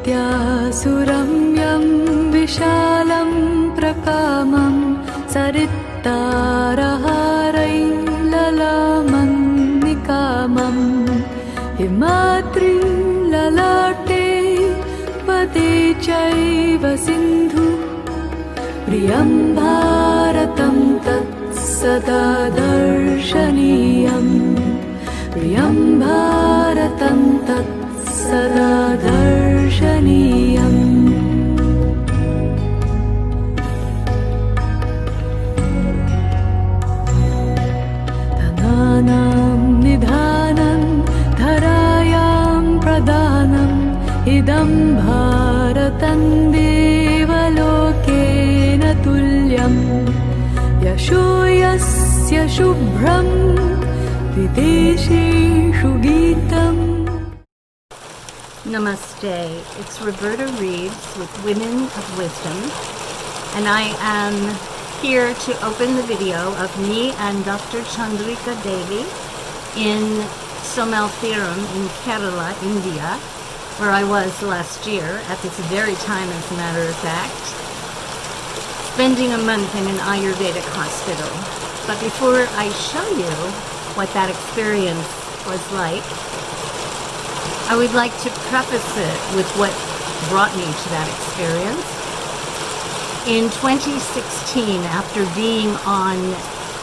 नित्यासुरम्यं विशालं प्रकामं सरित्तारहारैर्ललामन्निकामं हिमाद्रिललाटे पदे चैव सिन्धु प्रियं भारतं तत् सदा दर्शनीयम् प्रियं भारतं तत् सदा दर्शनीयम् धनानां निधानं धरायां प्रदानम् इदं भारतं देवलोकेन तुल्यम् यशो यस्य शुभ्रं विदेशेषु गीतम्. Namaste. It's Roberta Reeves with Women of Wisdom, and I am here to open the video of me and Dr. Chandrika Devi in Somnambulent in Kerala, India, where I was last year at this very time, as a matter of fact, spending a month in an Ayurvedic hospital. But before I show you what that experience was like, I would like to preface it with what brought me to that experience. In 2016, after being on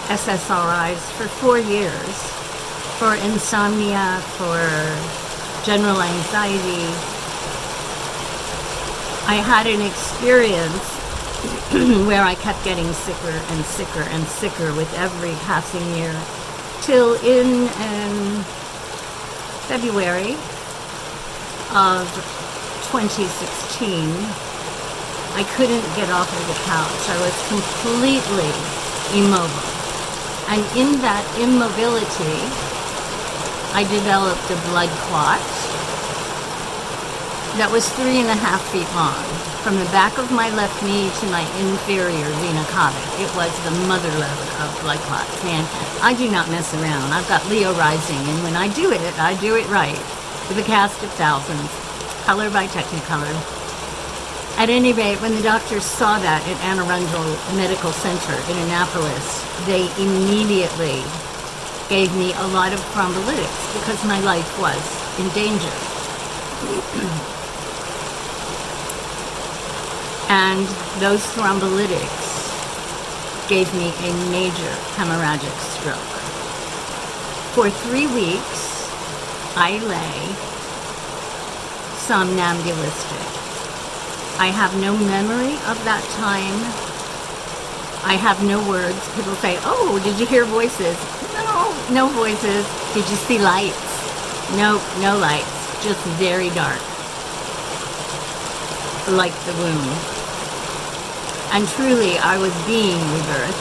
SSRIs for 4 years, for insomnia, for general anxiety, I had an experience where I kept getting sicker and sicker and sicker with every passing year, till in February of 2016, I couldn't get off of the couch. I was completely immobile. And in that immobility, I developed a blood clot that was 3.5 feet long, from the back of my left knee to my inferior vena cava. It was the motherlode of blood clots. And I do not mess around. I've got Leo rising, and when I do it right, with a cast of thousands, color by Technicolor. At any rate, when the doctors saw that at Anne Arundel Medical Center in Annapolis, they immediately gave me a lot of thrombolytics because my life was in danger. And those thrombolytics gave me a major hemorrhagic stroke. For 3 weeks, I lay somnambulistic. I have no memory of that time. I have no words. People say, oh, did you hear voices? No, no voices. Did you see lights? No, no lights. Just very dark. Like the womb. And truly, I was being rebirthed,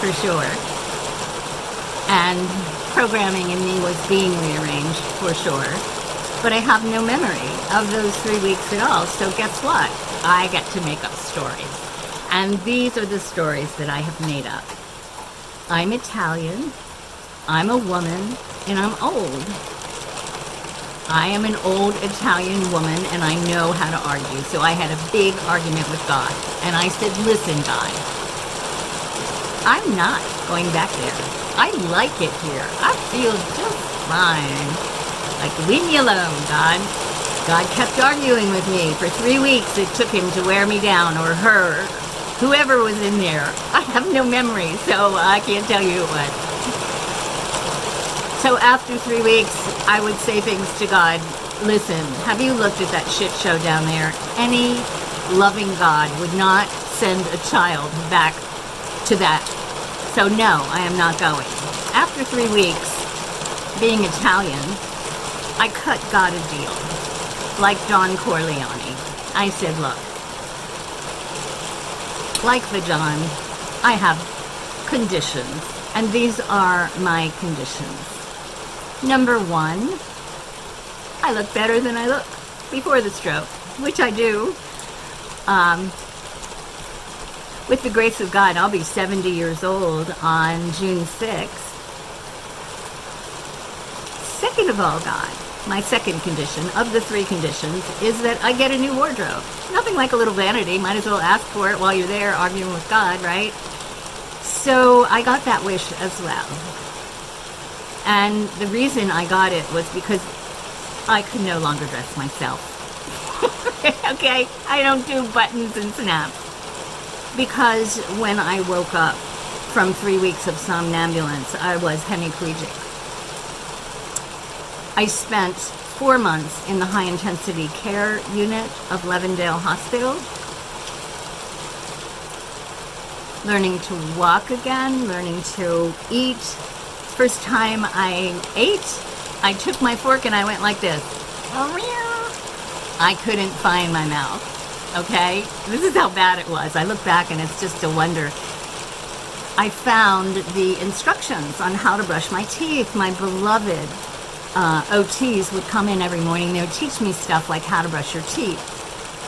for sure. And programming in me was being rearranged, for sure. But I have no memory of those 3 weeks at all. So guess what? I get to make up stories. And these are the stories that I have made up. I'm Italian, I'm a woman, and I'm old. I am an old Italian woman, and I know how to argue. So I had a big argument with God. And I said, listen, God, I'm not going back there. I like it here. I feel just fine. Like, leave me alone, God. God kept arguing with me. For 3 weeks, it took him to wear me down, or her, whoever was in there. I have no memory, so I can't tell you what. So after 3 weeks, I would say things to God. Listen, have you looked at that shit show down there? Any loving God would not send a child back to that. So no, I am not going. After 3 weeks, being Italian, I cut God a deal. Like Don Corleone. I said, look, like the John, I have conditions, and these are my conditions. Number 1, I look better than I look before the stroke, which I do. With the grace of God, I'll be 70 years old on June 6th. Second of all, God, my second condition of the three conditions is that I get a new wardrobe. Nothing like a little vanity. Might as well ask for it while you're there arguing with God, right? So I got that wish as well. And the reason I got it was because I could no longer dress myself. Okay? I don't do buttons and snaps. Because when I woke up from 3 weeks of somnambulance, I was hemiplegic. I spent 4 months in the high-intensity care unit of Levendale Hospital, learning to walk again, learning to eat. First time I ate, I took my fork and I went like this. I couldn't find my mouth, okay? This is how bad it was. I look back and it's just a wonder. I found the instructions on how to brush my teeth. My beloved OTs would come in every morning. They would teach me stuff like how to brush your teeth.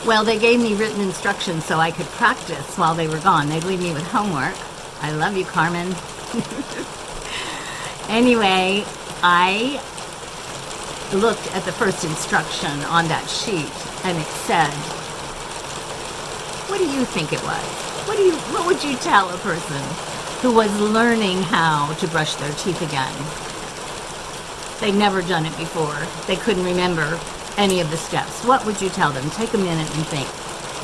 Well, they gave me written instructions so I could practice while they were gone. They'd leave me with homework. I love you, Carmen. Anyway, I looked at the first instruction on that sheet and it said, what do you think it was? What would you tell a person who was learning how to brush their teeth again? They'd never done it before. They couldn't remember any of the steps. What would you tell them? Take a minute and think.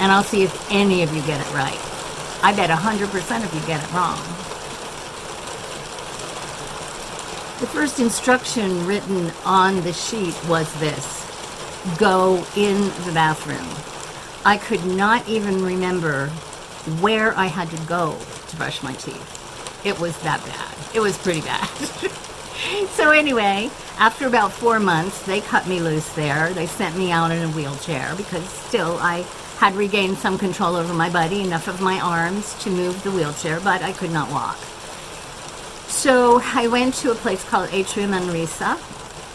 And I'll see if any of you get it right. I bet 100% of you get it wrong. The first instruction written on the sheet was this: go in the bathroom. I could not even remember where I had to go to brush my teeth. It was that bad. It was pretty bad. So anyway, after about 4 months, they cut me loose there. They sent me out in a wheelchair because still I had regained some control over my body, enough of my arms to move the wheelchair, but I could not walk. So I went to a place called M.R.I S I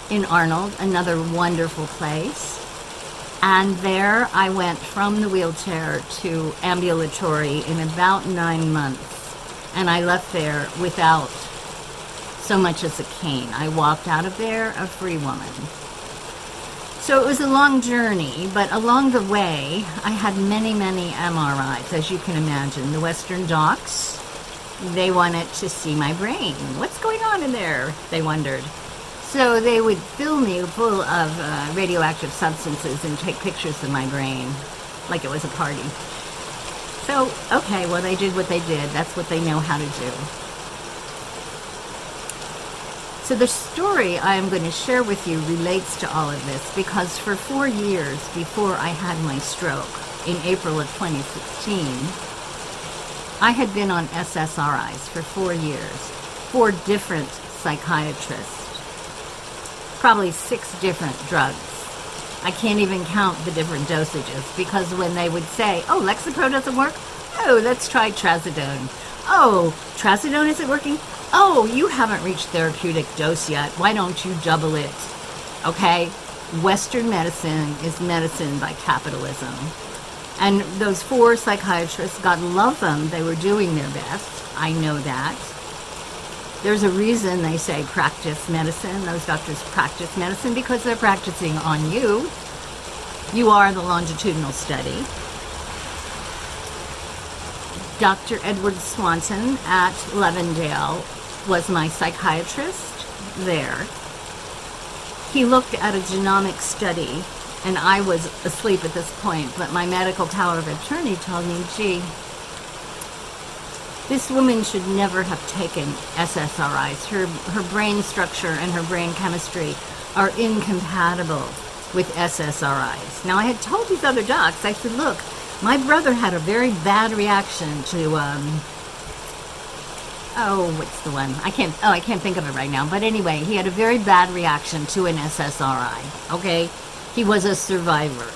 in Arnold, another wonderful place. And there I went from the wheelchair to ambulatory in about 9 months. And I left there without so much as a cane. I walked out of there a free woman. So it was a long journey, but along the way, I had many, many MRIs, as you can imagine. The Western docs, they wanted to see my brain. What's going on in there? They wondered. So they would fill me full of radioactive substances and take pictures of my brain like it was a party. So, okay, well, they did what they did. That's what they know how to do. So the story I'm going to share with you relates to all of this because for 4 years before I had my stroke in April of 2016, I had been on SSRIs for 4 years, 4 different psychiatrists, probably 6 different drugs. I can't even count the different dosages because when they would say, oh, Lexapro doesn't work, oh, let's try Trazodone. Oh, Trazodone isn't working? Oh, you haven't reached therapeutic dose yet. Why don't you double it? Okay? Western medicine is medicine by capitalism. And those 4 psychiatrists, God love them, they were doing their best. I know that. There's a reason they say practice medicine. Those doctors practice medicine because they're practicing on you. You are the longitudinal study. Dr. Edward Swanson at Levendale was my psychiatrist there. He looked at a genomic study, and I was asleep at this point, but my medical power of attorney told me, gee, this woman should never have taken SSRIs. Her brain structure and her brain chemistry are incompatible with SSRIs. Now, I had told these other docs, I said, look, my brother had a very bad reaction to, what's the one? I can't think of it right now. But anyway, he had a very bad reaction to an SSRI, okay? He was a survivor.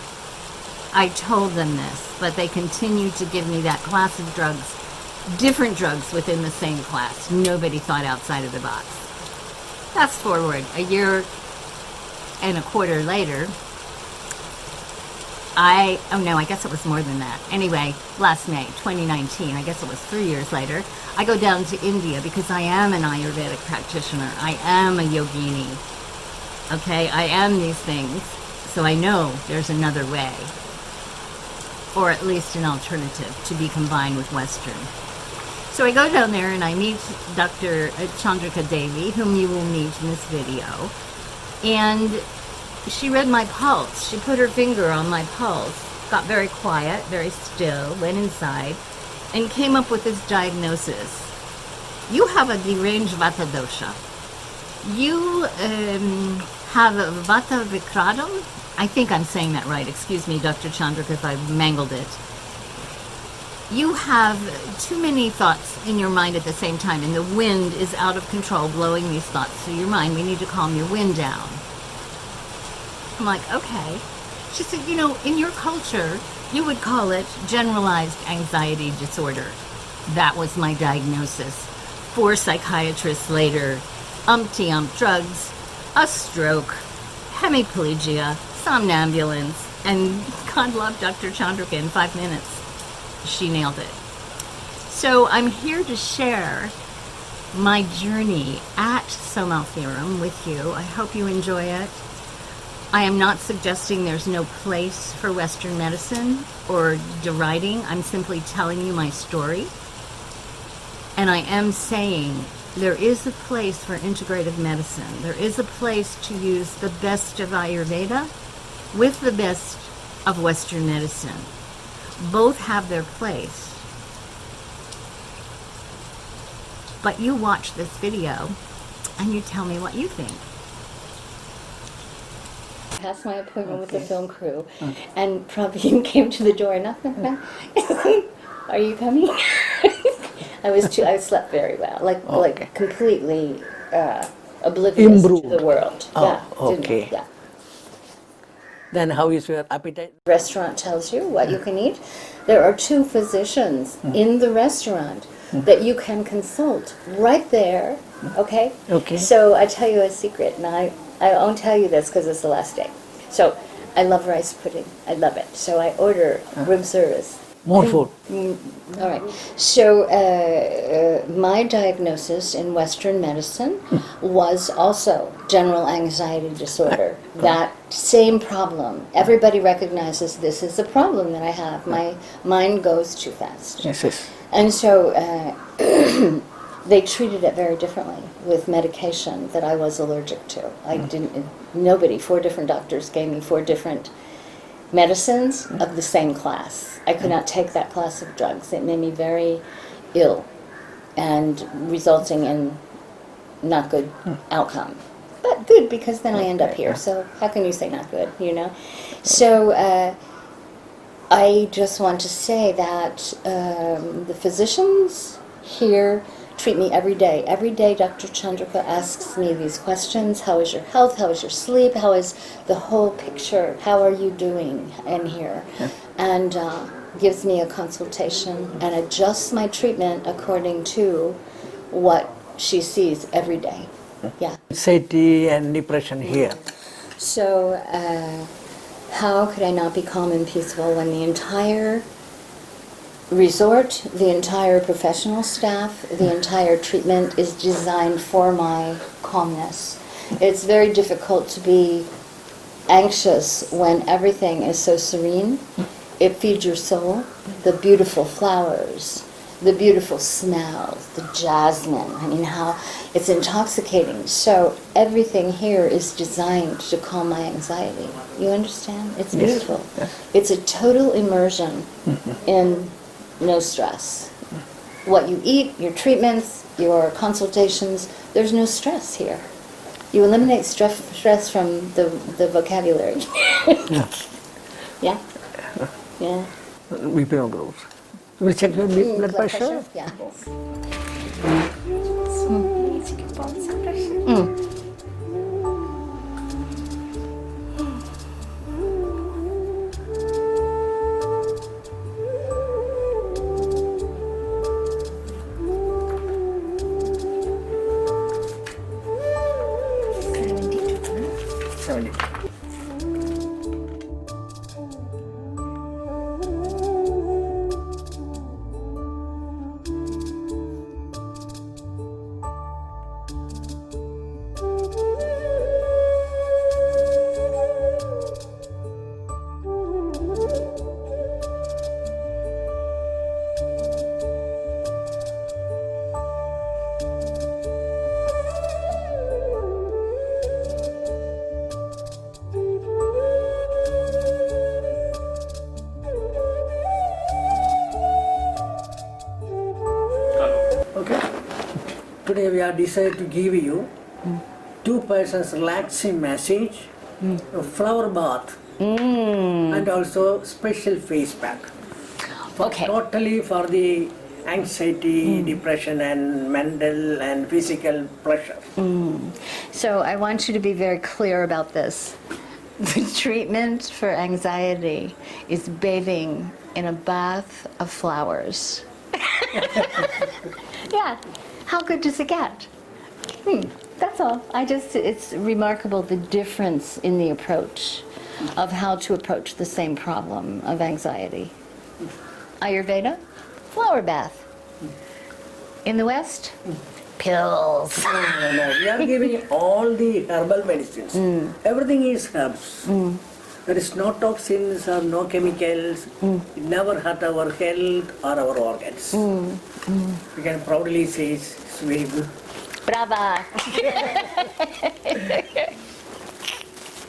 I told them this, but they continued to give me that class of drugs, different drugs within the same class. Nobody thought outside of the box. Fast forward a year and a quarter later, I guess it was more than that. Anyway, last May, 2019, I guess it was 3 years later, I go down to India because I am an Ayurvedic practitioner. I am a yogini. Okay, I am these things, so I know there's another way, or at least an alternative to be combined with Western. So I go down there and I meet Dr. Chandrika Devi, whom you will meet in this video, and she read my pulse. She put her finger on my pulse, got very quiet, very still, went inside, and came up with this diagnosis. You have a deranged Vata dosha. You have a Vata Vikradam. I think I'm saying that right. Excuse me, Dr. Chandrika, if I mangled it. You have too many thoughts in your mind at the same time, and the wind is out of control, blowing these thoughts through your mind. We need to calm your wind down. I'm like, okay. She said, you know, in your culture, you would call it generalized anxiety disorder. That was my diagnosis. 4 psychiatrists later, umpty-ump drugs, a stroke, hemiplegia, somnambulance, and God love Dr. Chandrika in 5 minutes. She nailed it. So I'm here to share my journey at Somnambulent with you. I hope you enjoy it. I am not suggesting there's no place for Western medicine or deriding. I'm simply telling you my story. And I am saying there is a place for integrative medicine. There is a place to use the best of Ayurveda with the best of Western medicine. Both have their place. But you watch this video and you tell me what you think. Past my appointment with the film crew, and probably you came to the door. Knock, knock, knock. Are you coming? I slept very well, like completely oblivious to the world. Okay. Yeah. Then how is your appetite? Restaurant tells you what you can eat. There are 2 physicians in the restaurant that you can consult right there. Okay. Okay. So I tell you a secret, and I won't tell you this because it's the last day. So I love rice pudding. I love it. So I order room service. More food. All right. So my diagnosis in Western medicine was also general anxiety disorder. That same problem. Everybody recognizes this is a problem that I have. My mind goes too fast. Yes, yes. And so they treated it very differently with medication that I was allergic to. Nobody, 4 different doctors gave me 4 different medicines of the same class. I could not take that class of drugs. It made me very ill and resulting in not good outcome. But good because then I end up here. So how can you say not good, you know? So I just want to say that the physicians here treat me every day. Every day Dr. Chandrika asks me these questions. How is your health? How is your sleep? How is the whole picture? How are you doing in here? And gives me a consultation and adjusts my treatment according to what she sees every day. Yeah. Anxiety and depression here. So how could I not be calm and peaceful when the entire resort, the entire professional staff, the entire treatment is designed for my calmness? It's very difficult to be anxious when everything is so serene. It feeds your soul. The beautiful flowers, the beautiful smells, the jasmine. I mean, how it's intoxicating. So everything here is designed to calm my anxiety. You understand? It's beautiful. Yes. It's a total immersion in no stress. What you eat, your treatments, your consultations, there's no stress here. You eliminate stress from the vocabulary. Yeah? Yeah. BP no grows. Will check your blood pressure? Yeah. today we have decided to give you 2 persons relaxing massage, a flower bath, and also special face pack. Okay. Totally for the anxiety, depression, and mental and physical pressure. So I want you to be very clear about this. The treatment for anxiety is bathing in a bath of flowers. Yeah, how good does it get? That's all. It's remarkable the difference in the approach of how to approach the same problem of anxiety. Ayurveda, flower bath. In the West, pills. No, we are giving all the herbal medicines. Everything is herbs. There is no toxins or no chemicals. It never hurt our health or our organs. We can proudly say it's very good. Brava!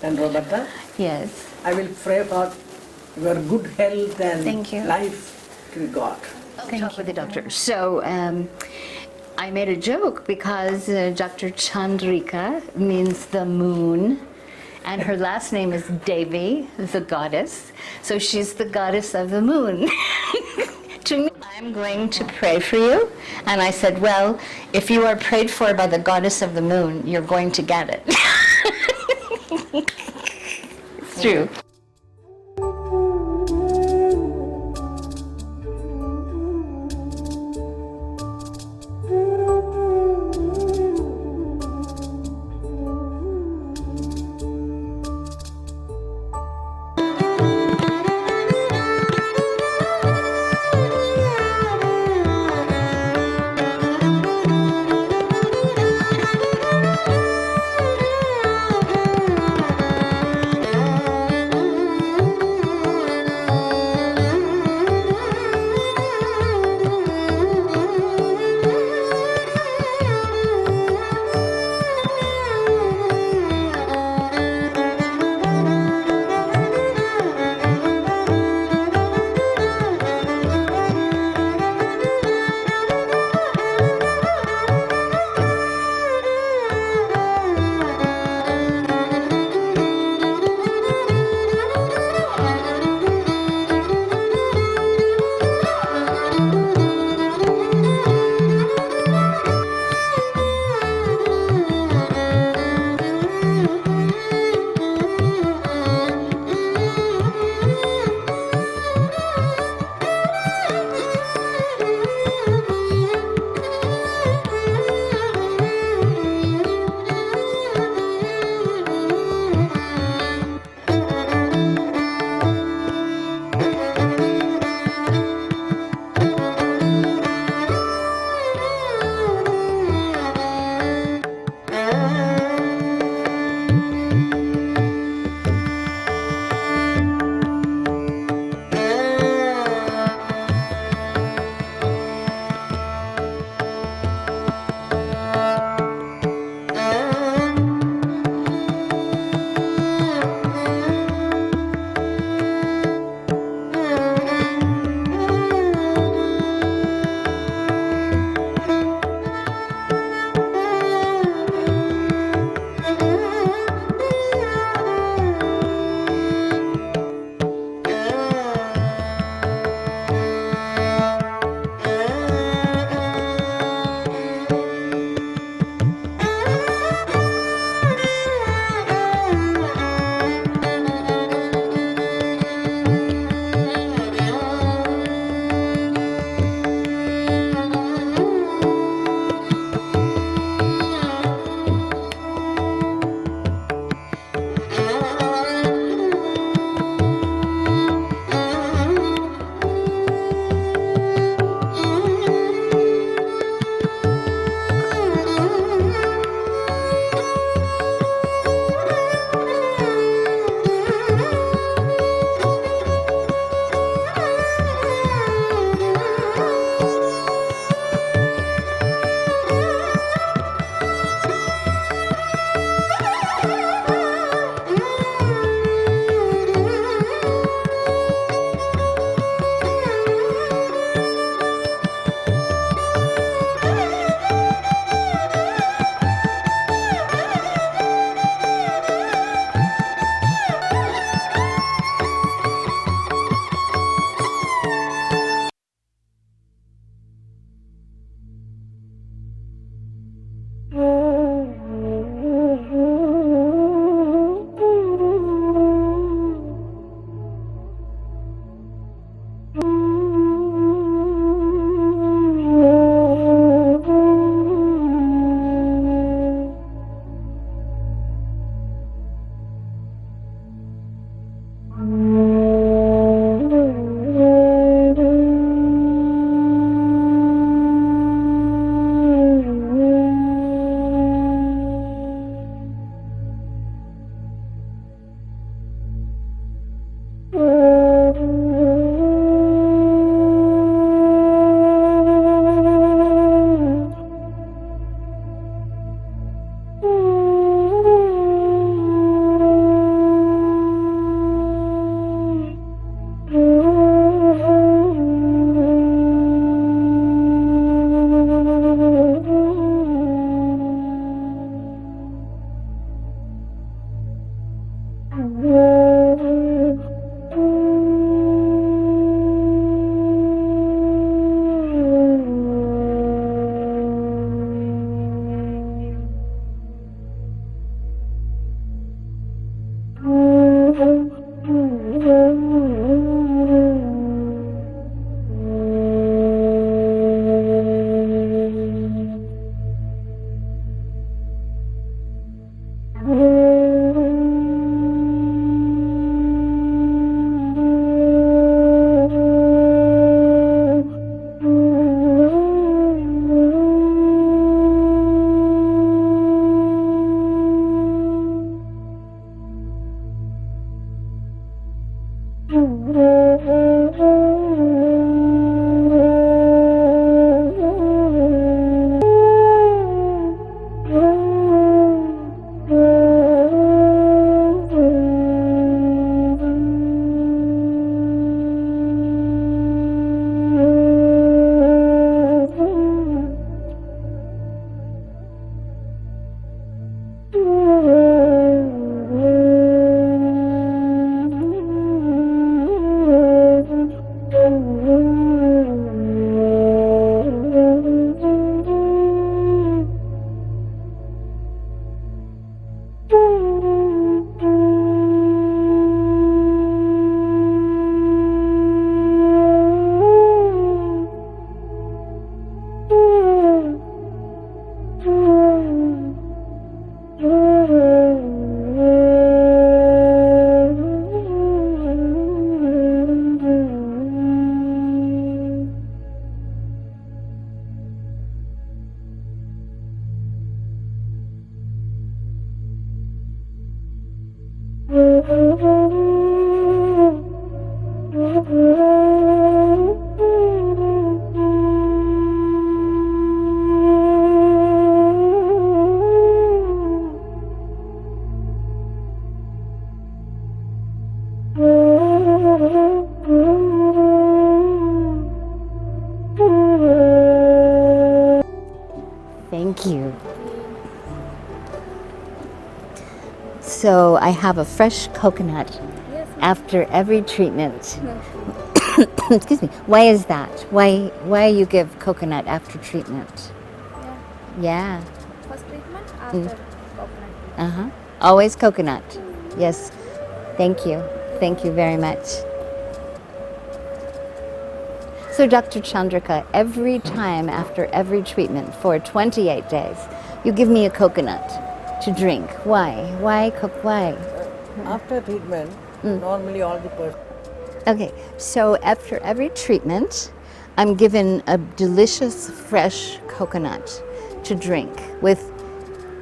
And Roberta, Yes. I will pray for your good health and Thank you. life to God. Talk with the doctor. So I made a joke because Dr. Chandrika means the moon, and her last name is Devi, the goddess. So she's the goddess of the moon. To me, I'm going to pray for you. And I said, well, if you are prayed for by the goddess of the moon, you're going to get it. It's true. Thank you. So I have a fresh coconut after every treatment. Excuse me. Why is that? Why you give coconut after treatment? Yeah. First treatment after coconut. Always coconut. Yes. Thank you. Thank you very much. So Dr. Chandrika, every time after every treatment for 28 days, you give me a coconut to drink. Why? Why? After treatment, normally all the person. Okay, so after every treatment, I'm given a delicious fresh coconut to drink with,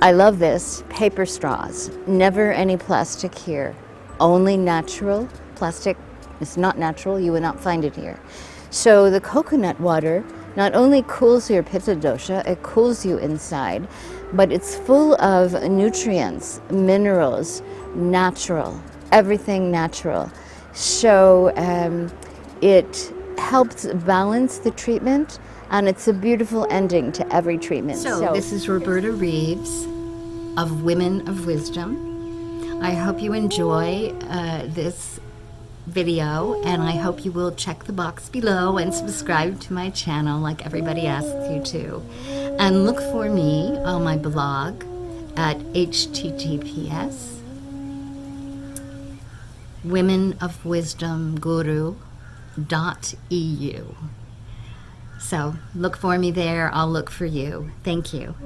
I love this, paper straws. Never any plastic here. Only natural. Plastic is not natural. You will not find it here. So the coconut water not only cools your pitta dosha, it cools you inside, but it's full of nutrients, minerals, natural, everything natural. So it helps balance the treatment, and it's a beautiful ending to every treatment. So this is Roberta Reeves of Women of Wisdom. I hope you enjoy this video, and I hope you will check the box below and subscribe to my channel like everybody asks you to. And look for me on my blog at https womenofwisdomguru.eu. So look for me there, I'll look for you. Thank you.